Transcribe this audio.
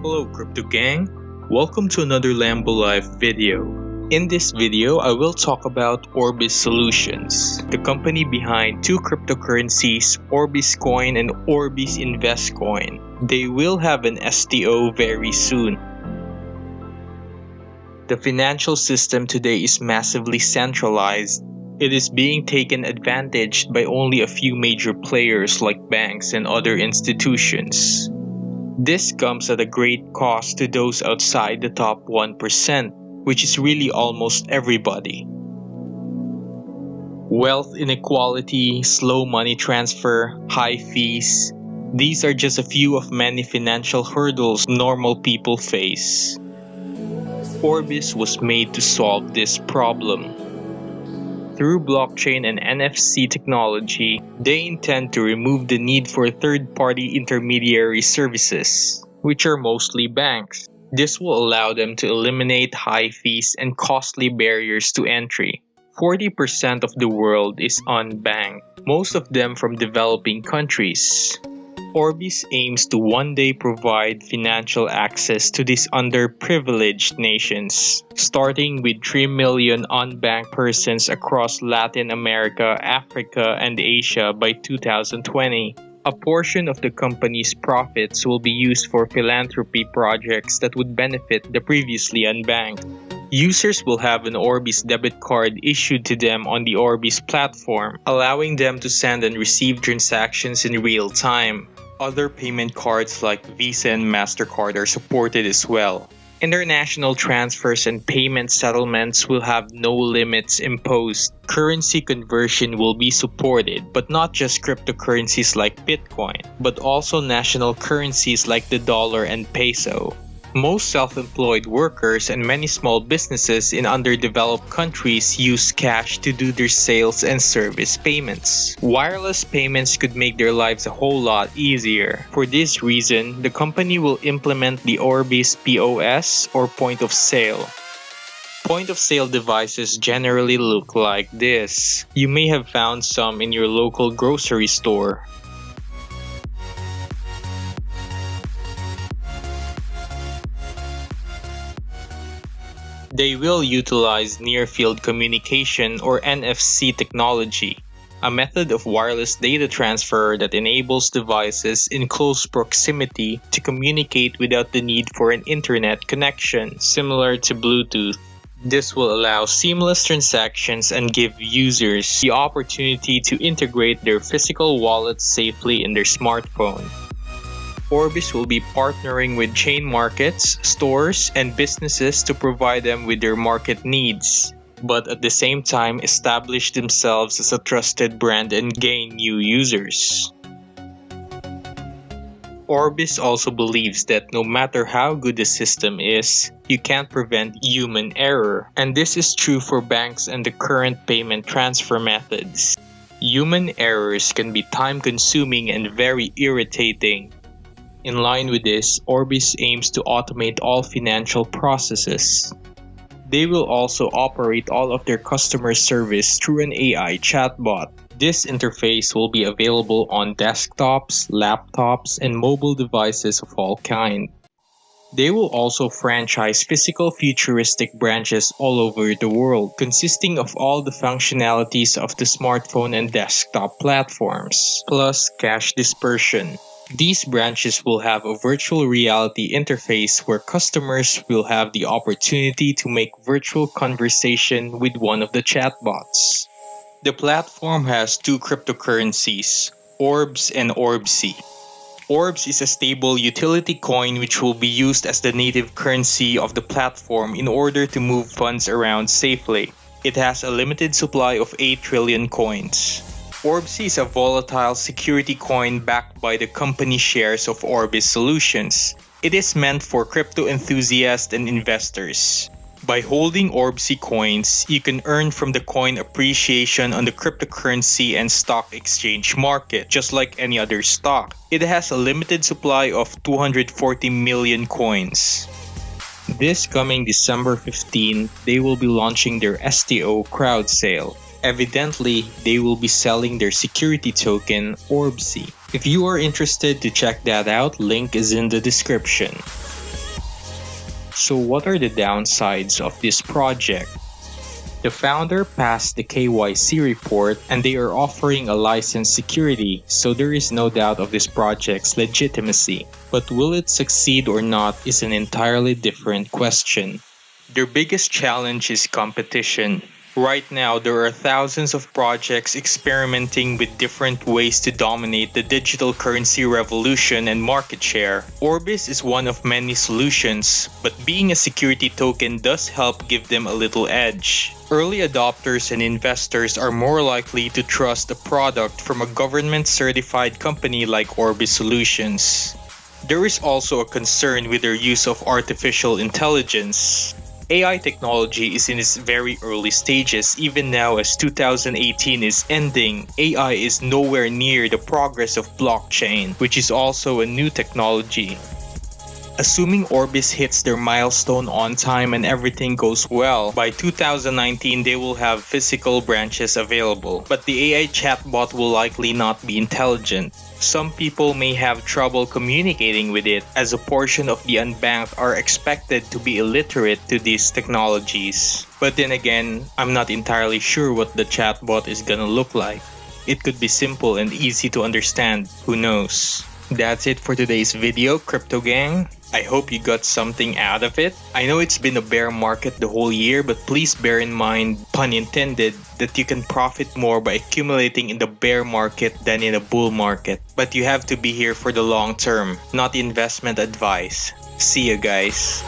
Hello Crypto Gang, welcome to another LamboLife video. In this video, I will talk about ORBISSolutions, the company behind two cryptocurrencies, ORBIS Coin and ORBISInvest coin. They will have an STO very soon. The financial system today is massively centralized. It is being taken advantage by only a few major players like banks and other institutions. This comes at a great cost to those outside the top 1%, which is really almost everybody. Wealth inequality, slow money transfer, high fees. These are just a few of many financial hurdles normal people face. Orbis was made to solve this problem. Through blockchain and NFC technology, they intend to remove the need for third-party intermediary services, which are mostly banks. This will allow them to eliminate high fees and costly barriers to entry. 40% of the world is unbanked, most of them from developing countries. Orbis aims to one day provide financial access to these underprivileged nations, starting with 3 million unbanked persons across Latin America, Africa, and Asia by 2020. A portion of the company's profits will be used for philanthropy projects that would benefit the previously unbanked. Users will have an Orbis debit card issued to them on the Orbis platform, allowing them to send and receive transactions in real time. Other payment cards like Visa and MasterCard are supported as well. International transfers and payment settlements will have no limits imposed. Currency conversion will be supported, but not just cryptocurrencies like Bitcoin, but also national currencies like the dollar and peso. Most self-employed workers and many small businesses in underdeveloped countries use cash to do their sales and service payments. Wireless payments could make their lives a whole lot easier. For this reason, the company will implement the Orbis POS or point of sale. Point of sale devices generally look like this. You may have found some in your local grocery store. They will utilize near-field communication or NFC technology, a method of wireless data transfer that enables devices in close proximity to communicate without the need for an internet connection, similar to Bluetooth. This will allow seamless transactions and give users the opportunity to integrate their physical wallets safely in their smartphone. Orbis will be partnering with chain markets, stores, and businesses to provide them with their market needs, but at the same time establish themselves as a trusted brand and gain new users. Orbis also believes that no matter how good the system is, you can't prevent human error, and this is true for banks and the current payment transfer methods. Human errors can be time-consuming and very irritating. In line with this, Orbis aims to automate all financial processes. They will also operate all of their customer service through an AI chatbot. This interface will be available on desktops, laptops, and mobile devices of all kinds. They will also franchise physical futuristic branches all over the world, consisting of all the functionalities of the smartphone and desktop platforms, plus cash dispersion. These branches will have a virtual reality interface where customers will have the opportunity to make virtual conversation with one of the chatbots. The platform has two cryptocurrencies, ORBS and ORBSi. ORBS is a stable utility coin which will be used as the native currency of the platform in order to move funds around safely. It has a limited supply of 8 trillion coins. ORBSi is a volatile security coin backed by the company shares of ORBISSolutions. It is meant for crypto enthusiasts and investors. By holding ORBSi coins, you can earn from the coin appreciation on the cryptocurrency and stock exchange market, just like any other stock. It has a limited supply of 240 million coins. This coming December 15, they will be launching their STO crowd sale. Evidently, they will be selling their security token, ORBSi. If you are interested to check that out, link is in the description. So what are the downsides of this project? The founder passed the KYC report and they are offering a licensed security, so there is no doubt of this project's legitimacy. But will it succeed or not is an entirely different question. Their biggest challenge is competition. Right now, there are thousands of projects experimenting with different ways to dominate the digital currency revolution and market share. Orbis is one of many solutions, but being a security token does help give them a little edge. Early adopters and investors are more likely to trust a product from a government-certified company like ORBISSolutions. There is also a concern with their use of artificial intelligence. AI technology is in its very early stages. Even now, as 2018 is ending, AI is nowhere near the progress of blockchain, which is also a new technology. Assuming Orbis hits their milestone on time and everything goes well, by 2019 they will have physical branches available. But the AI chatbot will likely not be intelligent. Some people may have trouble communicating with it, as a portion of the unbanked are expected to be illiterate to these technologies. But then again, I'm not entirely sure what the chatbot is gonna look like. It could be simple and easy to understand, who knows. That's it for today's video, Crypto Gang. I hope you got something out of it. I know it's been a bear market the whole year, but please bear in mind, pun intended, that you can profit more by accumulating in the bear market than in a bull market. But you have to be here for the long term, not investment advice. See you guys.